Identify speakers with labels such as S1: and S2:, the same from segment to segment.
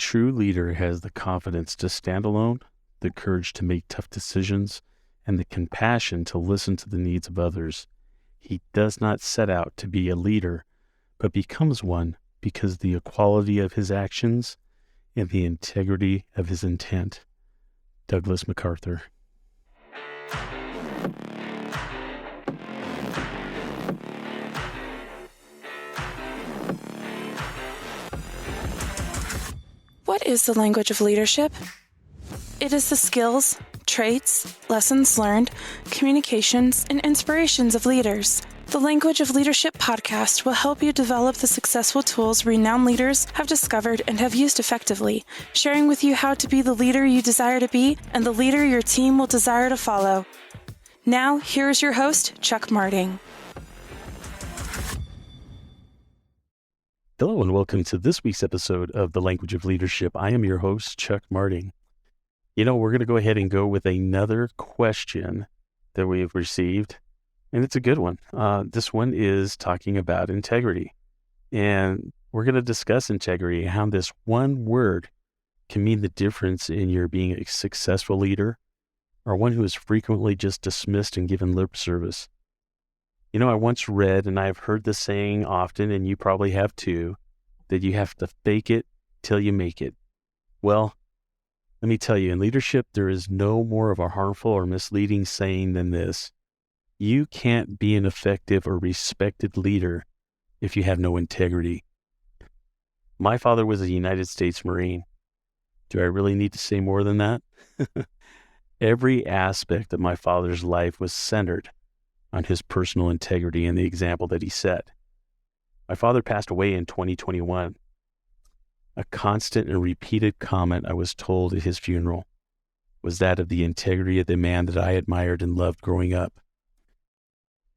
S1: true leader has the confidence to stand alone, the courage to make tough decisions, and the compassion to listen to the needs of others. He does not set out to be a leader, but becomes one because of the equality of his actions and the integrity of his intent. Douglas MacArthur.
S2: What is the language of leadership? It is the skills, traits, lessons learned, communications, and inspirations of leaders. The Language of Leadership podcast will help you develop the successful tools renowned leaders have discovered and have used effectively, sharing with you how to be the leader you desire to be and the leader your team will desire to follow. Now, here is your host, Chuck Marting.
S1: Hello and welcome to this week's episode of The Language of Leadership. I am your host, Chuck Marting. We're going to go ahead and go with another question that we have received, and it's a good one. This one is talking about integrity, and we're going to discuss integrity, how this one word can mean the difference in your being a successful leader or one who is frequently just dismissed and given lip service. I once read, and I've heard this saying often, and you probably have too, that you have to fake it till you make it. Well, let me tell you, in leadership, there is no more of a harmful or misleading saying than this. You can't be an effective or respected leader if you have no integrity. My father was a United States Marine. Do I really need to say more than that? Every aspect of my father's life was centered on his personal integrity and the example that he set. My father passed away in 2021. A constant and repeated comment I was told at his funeral was that of the integrity of the man that I admired and loved growing up.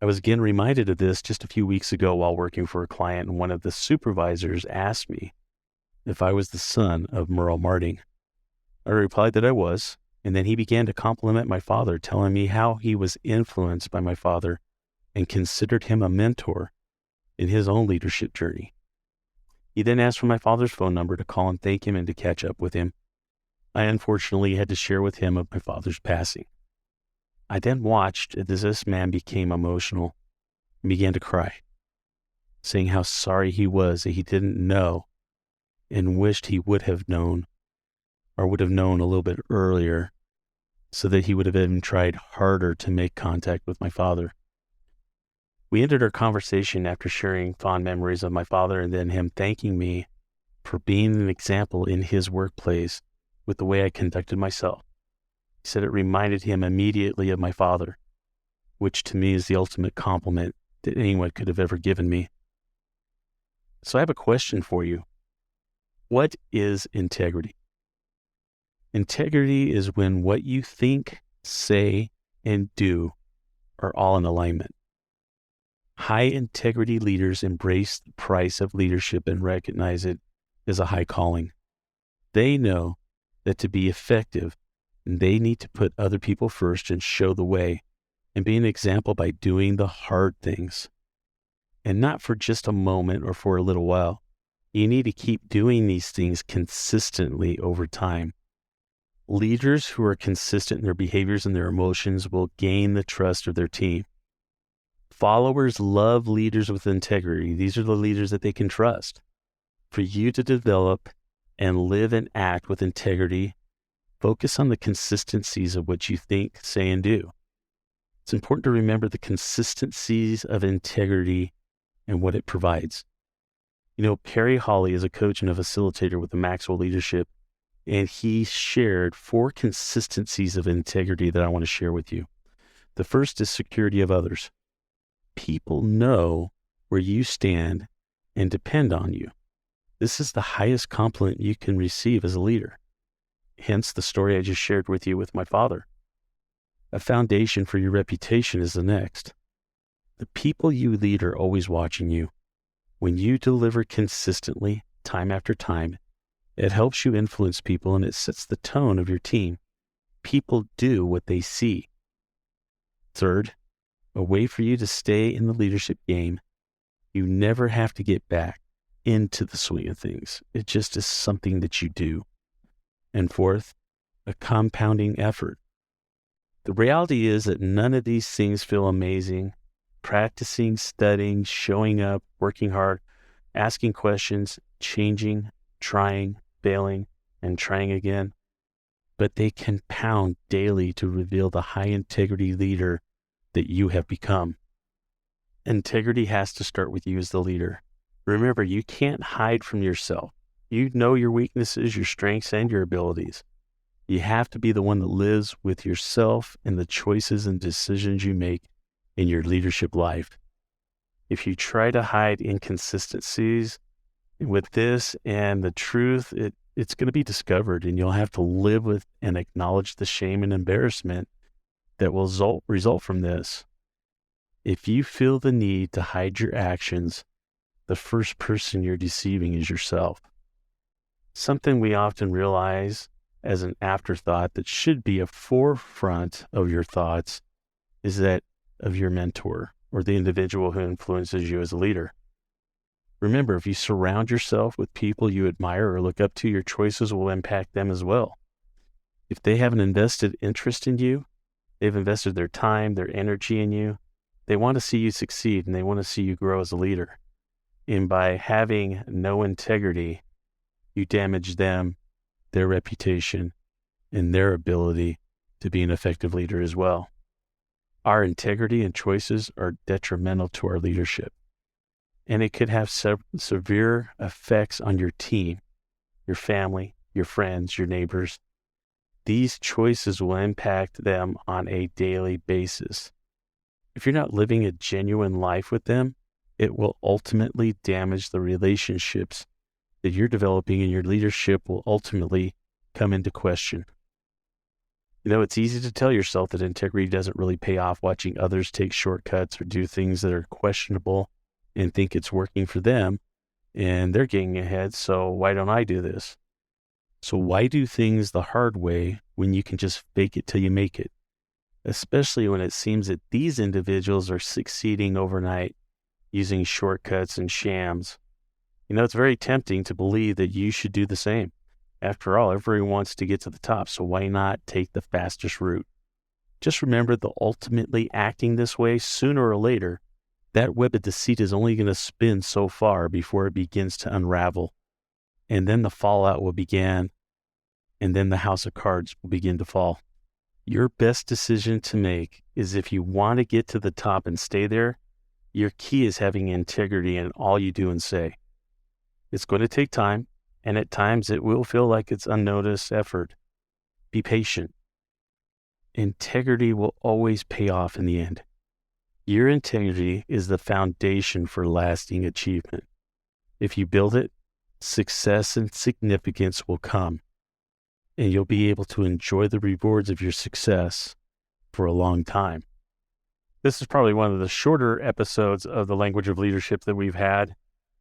S1: I was again reminded of this just a few weeks ago while working for a client, and one of the supervisors asked me if I was the son of Merle Marting. I replied that I was, and then he began to compliment my father, telling me how he was influenced by my father and considered him a mentor in his own leadership journey. He then asked for my father's phone number to call and thank him and to catch up with him. I unfortunately had to share with him of my father's passing. I then watched as this man became emotional and began to cry, saying how sorry he was that he didn't know and wished he would have known or would have known a little bit earlier so that he would have even tried harder to make contact with my father. We ended our conversation after sharing fond memories of my father and then him thanking me for being an example in his workplace with the way I conducted myself. He said it reminded him immediately of my father, which to me is the ultimate compliment that anyone could have ever given me. So I have a question for you. What is integrity? Integrity is when what you think, say, and do are all in alignment. High integrity leaders embrace the price of leadership and recognize it as a high calling. They know that to be effective, they need to put other people first and show the way and be an example by doing the hard things. And not for just a moment or for a little while. You need to keep doing these things consistently over time. Leaders who are consistent in their behaviors and their emotions will gain the trust of their team. Followers love leaders with integrity. These are the leaders that they can trust. For you to develop and live and act with integrity, focus on the consistencies of what you think, say, and do. It's important to remember the consistencies of integrity and what it provides. Perry Hawley is a coach and a facilitator with the Maxwell Leadership, and he shared 4 consistencies of integrity that I want to share with you. The first is security of others. People know where you stand and depend on you. This is the highest compliment you can receive as a leader. Hence the story I just shared with you with my father. A foundation for your reputation is the next. The people you lead are always watching you. When you deliver consistently, time after time, it helps you influence people and it sets the tone of your team. People do what they see. Third, a way for you to stay in the leadership game. You never have to get back. into the swing of things. It just is something that you do. And fourth, a compounding effort. The reality is that none of these things feel amazing. Practicing, studying, showing up, working hard, asking questions, changing, trying, failing, and trying again. But they compound daily to reveal the high integrity leader that you have become. Integrity has to start with you as the leader. Remember, you can't hide from yourself. You know your weaknesses, your strengths, and your abilities. You have to be the one that lives with yourself and the choices and decisions you make in your leadership life. If you try to hide inconsistencies with this and the truth, it's going to be discovered, and you'll have to live with and acknowledge the shame and embarrassment that will result from this. If you feel the need to hide your actions, the first person you're deceiving is yourself. Something we often realize as an afterthought that should be a forefront of your thoughts is that of your mentor or the individual who influences you as a leader. Remember, if you surround yourself with people you admire or look up to, your choices will impact them as well. If they have an invested interest in you, they've invested their time, their energy in you, they want to see you succeed and they want to see you grow as a leader. And by having no integrity, you damage them, their reputation, and their ability to be an effective leader as well. Our integrity and choices are detrimental to our leadership, and it could have severe effects on your team, your family, your friends, your neighbors. These choices will impact them on a daily basis. If you're not living a genuine life with them, it will ultimately damage the relationships that you're developing, and your leadership will ultimately come into question. You know, it's easy to tell yourself that integrity doesn't really pay off watching others take shortcuts or do things that are questionable and think it's working for them and they're getting ahead, so why don't I do this? So why do things the hard way when you can just fake it till you make it? Especially when it seems that these individuals are succeeding overnight using shortcuts and shams. You know, it's very tempting to believe that you should do the same. After all, everyone wants to get to the top, so why not take the fastest route? Just remember that ultimately acting this way, sooner or later, that web of deceit is only going to spin so far before it begins to unravel. And then the fallout will begin, and then the house of cards will begin to fall. Your best decision to make is, if you want to get to the top and stay there, your key is having integrity in all you do and say. It's going to take time, and at times it will feel like it's unnoticed effort. Be patient. Integrity will always pay off in the end. Your integrity is the foundation for lasting achievement. If you build it, success and significance will come, and you'll be able to enjoy the rewards of your success for a long time. This is probably one of the shorter episodes of the Language of Leadership that we've had,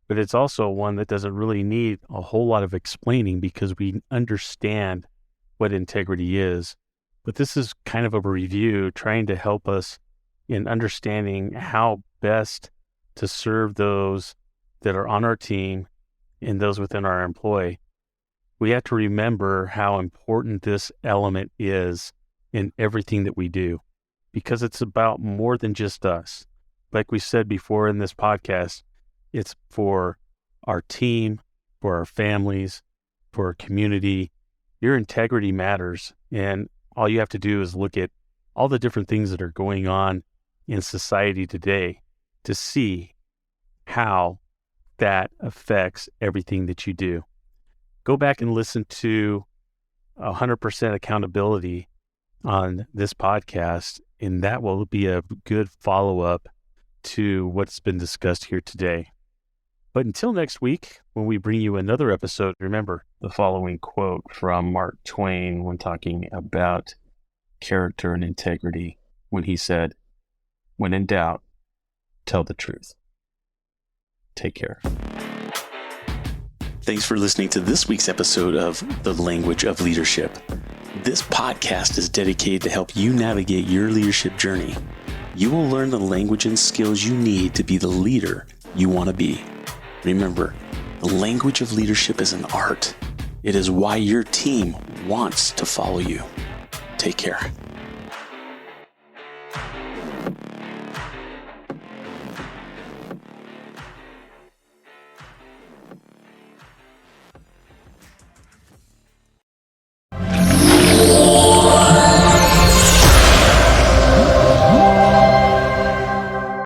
S1: but it's also one that doesn't really need a whole lot of explaining because we understand what integrity is. But this is kind of a review trying to help us in understanding how best to serve those that are on our team and those within our employ. We have to remember how important this element is in everything that we do, because it's about more than just us. Like we said before in this podcast, it's for our team, for our families, for our community. Your integrity matters, and all you have to do is look at all the different things that are going on in society today to see how that affects everything that you do. Go back and listen to 100% accountability on this podcast, and that will be a good follow-up to what's been discussed here today. But until next week, when we bring you another episode, remember the following quote from Mark Twain when talking about character and integrity, when he said, "When in doubt, tell the truth." Take care. Thanks for listening to this week's episode of The Language of Leadership. This podcast is dedicated to help you navigate your leadership journey. You will learn the language and skills you need to be the leader you want to be. Remember, The language of leadership is an art. It is why your team wants to follow you. Take care.